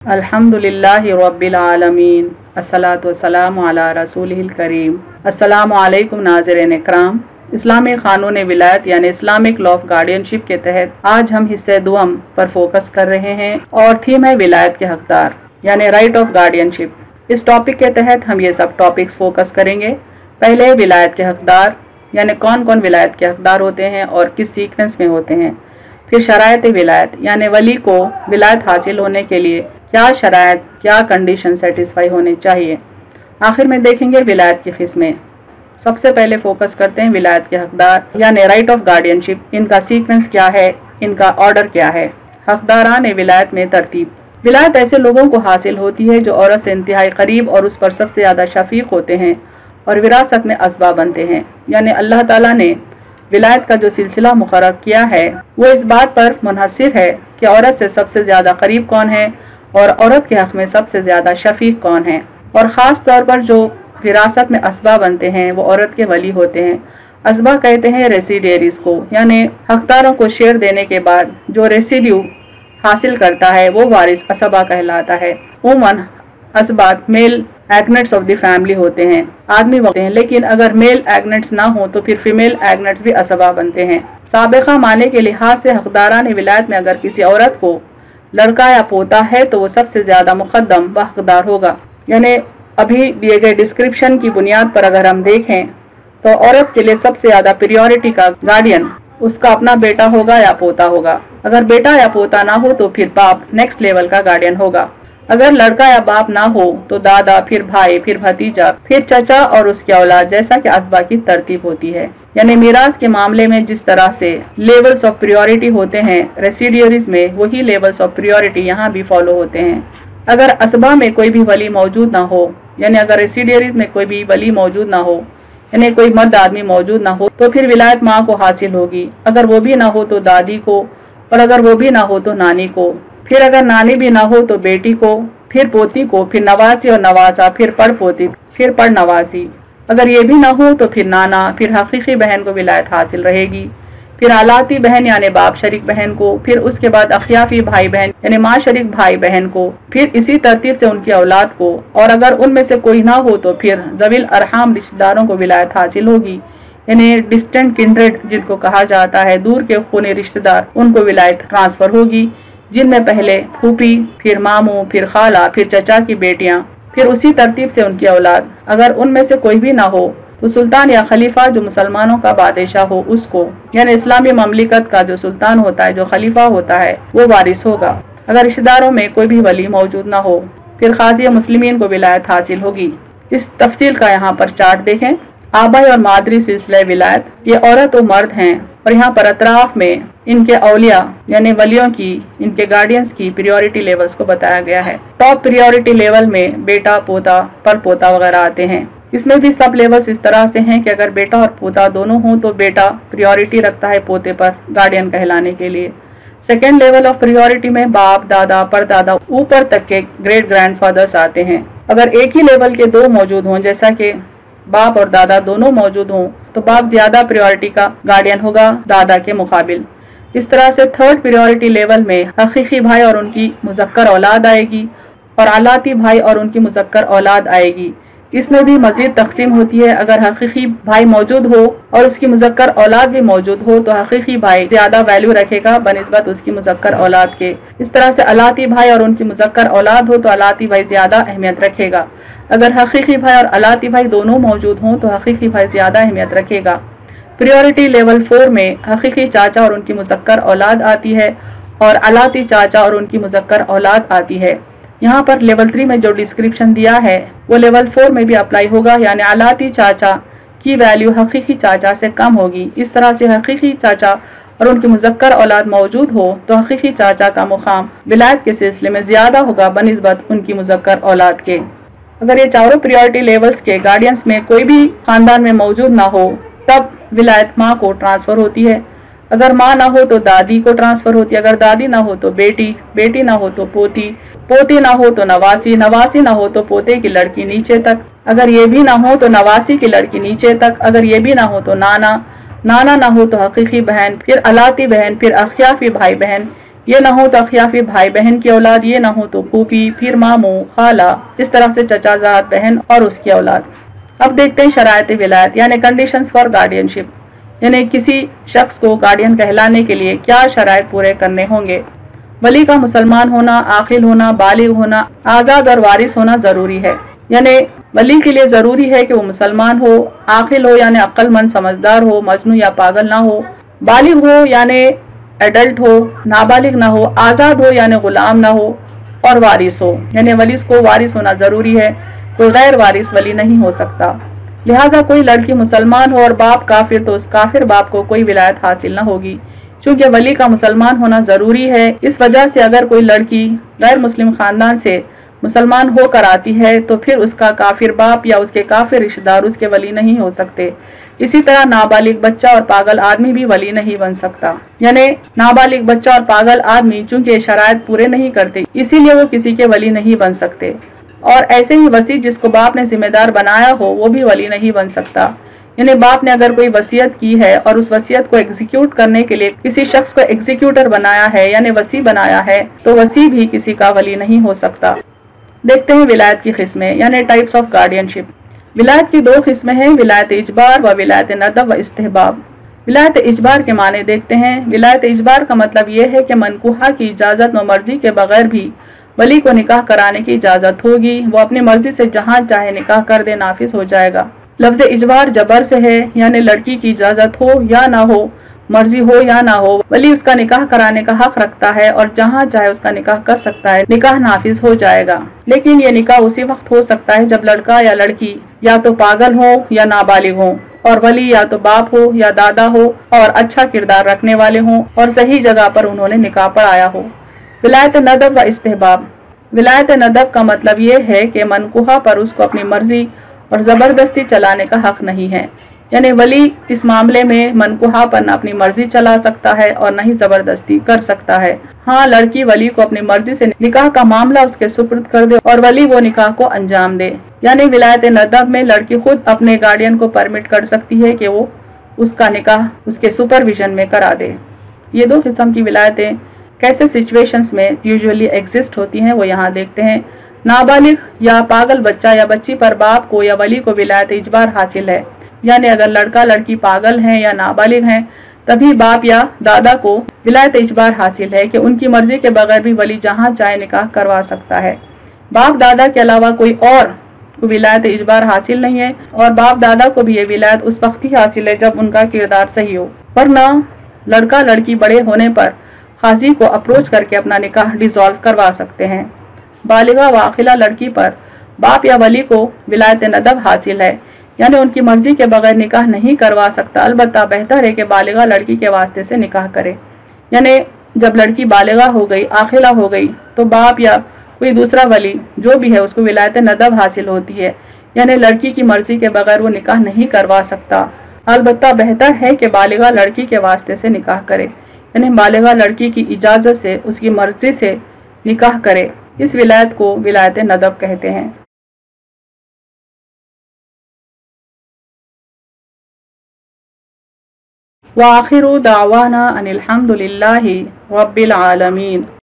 अल्हम्दुलिल्लाहि रब्बिल आलमीन अस्सलातु वस्सलामु अला रसूलिहिल करीम। अस्सलामु अलैकुम नाज़रीन इकराम। इस्लामी कानून विलायत यानी इस्लामिक लॉ ऑफ गार्डियनशिप के तहत आज हम हिस्से दुआम पर फोकस कर रहे हैं और थीम है विलायत के हकदार यानी राइट ऑफ गार्डियनशिप। इस टॉपिक के तहत हम ये सब टॉपिक्स फोकस करेंगे। पहले विलायत के हकदार यानी कौन कौन विलायत के हकदार होते हैं और किस सीक्वेंस में होते हैं। फिर शरायत विलायत यानी वली को विलायत हासिल होने के लिए क्या शरायत क्या कंडीशन सेटिस्फाई होने चाहिए। आखिर में देखेंगे विलायत की किस्में। सबसे पहले फोकस करते हैं विलायत के हकदार यानी राइट ऑफ गार्डियनशिप। इनका सीक्वेंस क्या है, इनका ऑर्डर क्या है। हकदारान विलायत में तरतीब। विलायत ऐसे लोगों को हासिल होती है जो औरत से इंतहाई करीब और उस पर सबसे ज़्यादा शफीक होते हैं और विरासत में असबा बनते हैं। यानी अल्लाह ताला ने विलायत का जो सिलसिला मुकर्रर किया है वो इस बात पर मुनहसिर है कि औरत से सबसे ज़्यादा करीब कौन है और औरत के हक़ में सबसे ज़्यादा शफीक कौन है। और ख़ास तौर पर जो विरासत में असबा बनते हैं वो औरत के वली होते हैं। असबा कहते हैं रेसिडियरीज को, यानी हकदारों को शेयर देने के बाद जो रेसिड्यू हासिल करता है वो वारिस असबा कहलाता है। उमन असबात मेल एग्नेट्स ऑफ द फैमिली होते हैं, आदमी होते हैं, लेकिन अगर मेल एग्नेट्स ना हो तो फिर फीमेल एग्नेट्स भी असबा बनते हैं। साबिका माने के लिहाज से हकदारान विलायत में अगर किसी औरत को लड़का या पोता है तो वो सबसे ज्यादा मुकद्दम व हकदार होगा। यानी अभी दिए गए डिस्क्रिप्शन की बुनियाद पर अगर हम देखें तो औरत के लिए सबसे ज्यादा प्रियोरिटी का गार्डियन उसका अपना बेटा होगा या पोता होगा। अगर बेटा या पोता ना हो तो फिर बाप नेक्स्ट लेवल का गार्डियन होगा। अगर लड़का या बाप ना हो तो दादा, फिर भाई, फिर भतीजा, फिर चचा और उसकी औलाद, जैसा कि असबा की तरतीब होती है। यानी मीरास के मामले में जिस तरह से लेवल्स ऑफ प्रियोरिटी होते हैं रेसिडियरीज में, वही लेवल्स ऑफ प्रियोरिटी यहाँ भी फॉलो होते हैं। अगर असबा में कोई भी वली मौजूद ना हो, यानी अगर रेसिडियरीज में कोई भी वली मौजूद ना हो, यानी कोई मर्द आदमी मौजूद ना हो, तो फिर विलायत माँ को हासिल होगी। अगर वो भी ना हो तो दादी को, और अगर वो भी ना हो तो नानी को, फिर अगर नानी भी ना हो तो बेटी को, फिर पोती को, फिर नवासी और नवासा, फिर पड़ पोती, फिर पड़ नवासी। अगर ये भी ना हो तो फिर नाना, फिर हकीकी बहन को विलायत हासिल रहेगी, फिर आलाती बहन यानी बाप शरीक बहन को, फिर उसके बाद अखियाफी भाई बहन यानी माँ शरीक भाई बहन को, फिर इसी तरतीब से उनकी औलाद को, और अगर उनमें से कोई ना हो तो फिर ज़वील अरहाम रिश्तेदारों को विलायत हासिल होगी। यानी डिस्टेंट किंड्रेड जिनको कहा जाता है, दूर के खूनी रिश्तेदार, उनको विलायत ट्रांसफर होगी, जिनमें पहले फूफी, फिर मामू, फिर खाला, फिर चचा की बेटियां, फिर उसी तरतीब से उनकी औलाद। अगर उनमें से कोई भी ना हो तो सुल्तान या खलीफा जो मुसलमानों का बादशाह हो उसको, यानी इस्लामी ममलिकत का जो सुल्तान होता है, जो खलीफा होता है, वो वारिस होगा। अगर रिश्तेदारों में कोई भी वली मौजूद ना हो फिर खाजी मुस्लिमीन को विलायत हासिल होगी। इस तफसील का यहाँ पर चार्ट देखें। आबाई और मादरी सिलसिले विलायत, ये औरत और मर्द हैं और यहाँ पर अतराफ में इनके औलिया यानी वलियों की, इनके गार्डियंस की प्रियोरिटी लेवल्स को बताया गया है। टॉप प्रियोरिटी लेवल में बेटा, पोता, पर पोता वगैरह आते हैं। इसमें भी सब लेवल्स इस तरह से हैं कि अगर बेटा और पोता दोनों हों तो बेटा प्रियोरिटी रखता है पोते पर गार्डियन कहलाने के लिए। सेकेंड लेवल ऑफ प्रियोरिटी में बाप, दादा, परदादा, ऊपर तक के ग्रेट ग्रैंडफादर्स आते हैं। अगर एक ही लेवल के दो मौजूद हों, जैसा कि बाप और दादा दोनों मौजूद हों, तो बाप ज्यादा प्रियोरिटी का गार्डियन होगा दादा के मुकाबिल। इस तरह से थर्ड प्रियोरिटी लेवल में हकीकी भाई और उनकी मुज़क्कर औलाद आएगी और आलाती भाई और उनकी मुज़क्कर औलाद आएगी। इसमें भी मजीद तकसीम होती है। अगर हकीकी भाई मौजूद हो और उसकी मुज़क्कर औलाद भी मौजूद हो तो हकीकी भाई ज्यादा वैल्यू रखेगा बनिस्बत उसकी मुज़क्कर औलाद के। इस तरह से अलाती भाई और उनकी मुज़क्कर औलाद हो तो अलाती भाई ज्यादा अहमियत रखेगा। अगर हकीकी भाई और अलाती भाई दोनों मौजूद हों तो हकीकी भाई ज्यादा अहमियत रखेगा। प्रियोरिटी लेवल 4 में हकीकी चाचा और उनकी मुज़क्कर औलाद आती है और अलाती चाचा और उनकी मुज़क्कर औलाद आती है। यहाँ पर लेवल 3 में जो डिस्क्रिप्शन दिया है वो लेवल 4 में भी अप्लाई होगा, यानी अलाती चाचा की वैल्यू हकीकी चाचा से कम होगी। इस तरह से हकीकी चाचा और उनकी मुज़क्कर औलाद मौजूद हो तो हकीकी चाचा का मुकाम विलायत के सिलसिले में ज्यादा होगा बनिस्बत उनकी मुज़क्कर औलाद के। अगर ये चारों प्रियोरिटी लेवल्स के गार्डियंस में कोई भी खानदान में मौजूद ना हो तब विलायत माँ को ट्रांसफर होती है। अगर माँ ना हो तो दादी को ट्रांसफर होती है। अगर दादी ना हो तो बेटी, बेटी ना हो तो पोती, पोती ना हो तो नवासी, नवासी ना हो तो पोते की लड़की नीचे तक। अगर ये भी ना हो तो नवासी की लड़की नीचे तक। अगर ये भी ना हो तो नाना, नाना ना हो तो हकीकी बहन, फिर अलाती बहन, फिर अखियाफी भाई बहन, یہ نہ ہو تو اخیافی بھائی بہن کی اولاد، یہ نہ ہو تو پھوپھی، پھر ماموں، خالہ، اس طرح سے چچا زاد بہن اور اس کی اولاد۔ اب دیکھتے ہیں شرائط ولایت یعنی کنڈیشنز فار گارڈین شپ، یعنی کسی شخص کو گارڈین کہلانے کے لیے کیا شرائط پورے کرنے ہوں گے۔ ولی کا مسلمان ہونا، عاقل ہونا، بالغ ہونا، آزاد اور وارث ہونا ضروری ہے، یعنی ولی کے لیے ضروری ہے کہ وہ مسلمان ہو، عاقل ہو یعنی عقل مند سمجھدار ہو، مجنون یا پاگل نہ ہو، بالغ ہو یعنی ایڈلٹ ہو، نابالغ نہ ہو، آزاد ہو یعنی غلام نہ ہو، اور وارث ہو یعنی ولی کو وارث ہونا ضروری ہے، کوئی غیر وارث ولی نہیں ہو سکتا۔ لہٰذا کوئی لڑکی مسلمان ہو اور باپ کافر تو اس کافر باپ کو کوئی ولایت حاصل نہ ہوگی، چونکہ ولی کا مسلمان ہونا ضروری ہے۔ اس وجہ سے اگر کوئی لڑکی غیر مسلم خاندان سے مسلمان ہو کر آتی ہے تو پھر اس کا کافر باپ یا اس کے کافر رشتہ دار اس کے ولی نہیں ہو سکتے۔ اسی طرح نابالغ بچہ اور پاگل آدمی بھی ولی نہیں بن سکتا، یعنی نابالغ بچہ اور پاگل آدمی چونکہ یہ شرائط پورے نہیں کرتے اسی لیے وہ کسی کے ولی نہیں بن سکتے، اور ایسے ہی وصی جس کو باپ نے ذمہ دار بنایا ہو وہ بھی ولی نہیں بن سکتا، یعنی باپ نے اگر کوئی وصیت کی ہے اور اس وصیت کو ایگزیکیوٹ کرنے کے لیے کسی شخص کو ایگزیکیوٹر بنایا ہے یعنی وصی بنایا ہے تو وصی بھی کسی کا ولی نہیں ہو سکتا۔ دیکھتے ہیں ولایت کی قسمیں یعنی ٹائپس آف گارڈین شپ۔ ولایت کی دو قسمیں ہیں، ولایت اجبار و ولایت ندب و استحباب۔ ولایت اجبار کے معنی دیکھتے ہیں۔ ولایت اجبار کا مطلب یہ ہے کہ منکوحہ کی اجازت و مرضی کے بغیر بھی ولی کو نکاح کرانے کی اجازت ہوگی، وہ اپنی مرضی سے جہاں چاہے نکاح کر دے نافذ ہو جائے گا۔ لفظ اجبار جبر سے ہے، یعنی لڑکی کی اجازت ہو یا نہ ہو، مرضی ہو یا نہ ہو، ولی اس کا نکاح کرانے کا حق رکھتا ہے اور جہاں چاہے اس کا نکاح کر سکتا ہے، نکاح نافذ ہو جائے گا۔ لیکن یہ نکاح اسی وقت ہو سکتا ہے جب لڑکا یا لڑکی یا تو پاگل ہو یا نابالغ ہو، اور ولی یا تو باپ ہو یا دادا ہو اور اچھا کردار رکھنے والے ہوں اور صحیح جگہ پر انہوں نے نکاح پڑھایا ہو۔ ولایت ندب و استحباب۔ ولایت ندب کا مطلب یہ ہے کہ منکوحہ پر اس کو اپنی مرضی اور زبردستی چلانے کا حق نہیں ہے، یعنی ولی اس معاملے میں منکوحہ پر نہ اپنی مرضی چلا سکتا ہے اور نہ ہی زبردستی کر سکتا ہے۔ ہاں، لڑکی ولی کو اپنی مرضی سے نکاح کا معاملہ اس کے سپرد کر دے اور ولی وہ نکاح کو انجام دے، یعنی ولایت ندب میں لڑکی خود اپنے گارڈین کو پرمٹ کر سکتی ہے کہ وہ اس کا نکاح اس کے سپرویژن میں کرا دے۔ یہ دو قسم کی ولایتیں کیسے سچویشنز میں یوزولی ایگزسٹ ہوتی ہیں وہ یہاں دیکھتے ہیں۔ نابالغ یا پاگل بچہ یا بچی پر باپ کو یا ولی کو ولایت اجبار حاصل ہے، یعنی اگر لڑکا لڑکی پاگل ہیں یا نابالغ ہیں تبھی باپ یا دادا کو ولایت اجبار حاصل ہے کہ ان کی مرضی کے بغیر بھی ولی جہاں چاہے نکاح کروا سکتا ہے۔ باپ دادا کے علاوہ کوئی اور کو ولایت اجبار حاصل نہیں ہے، اور باپ دادا کو بھی یہ ولایت اس وقت ہی حاصل ہے جب ان کا کردار صحیح ہو، ورنہ لڑکا لڑکی بڑے ہونے پر قاضی کو اپروچ کر کے اپنا نکاح ڈیزالو کروا سکتے ہیں۔ بالغہ و عاقلہ لڑکی پر باپ یا ولی کو ولایت ندب حاصل ہے، یعنی ان کی مرضی کے بغیر نکاح نہیں کروا سکتا، البتہ بہتر ہے کہ بالغہ لڑکی کے واسطے سے نکاح کرے، یعنی جب لڑکی بالغہ ہو گئی، عاقلہ ہو گئی تو باپ یا کوئی دوسرا ولی جو بھی ہے اس کو ولایت ندب حاصل ہوتی ہے، یعنی لڑکی کی مرضی کے بغیر وہ نکاح نہیں کروا سکتا، البتہ بہتر ہے کہ بالغہ لڑکی کے واسطے سے نکاح کرے، یعنی بالغہ لڑکی کی اجازت سے اس کی مرضی سے نکاح کرے۔ اس ولایت کو ولایت ندب کہتے ہیں۔ وآخر دعوانا ان الحمد للہ رب العالمین۔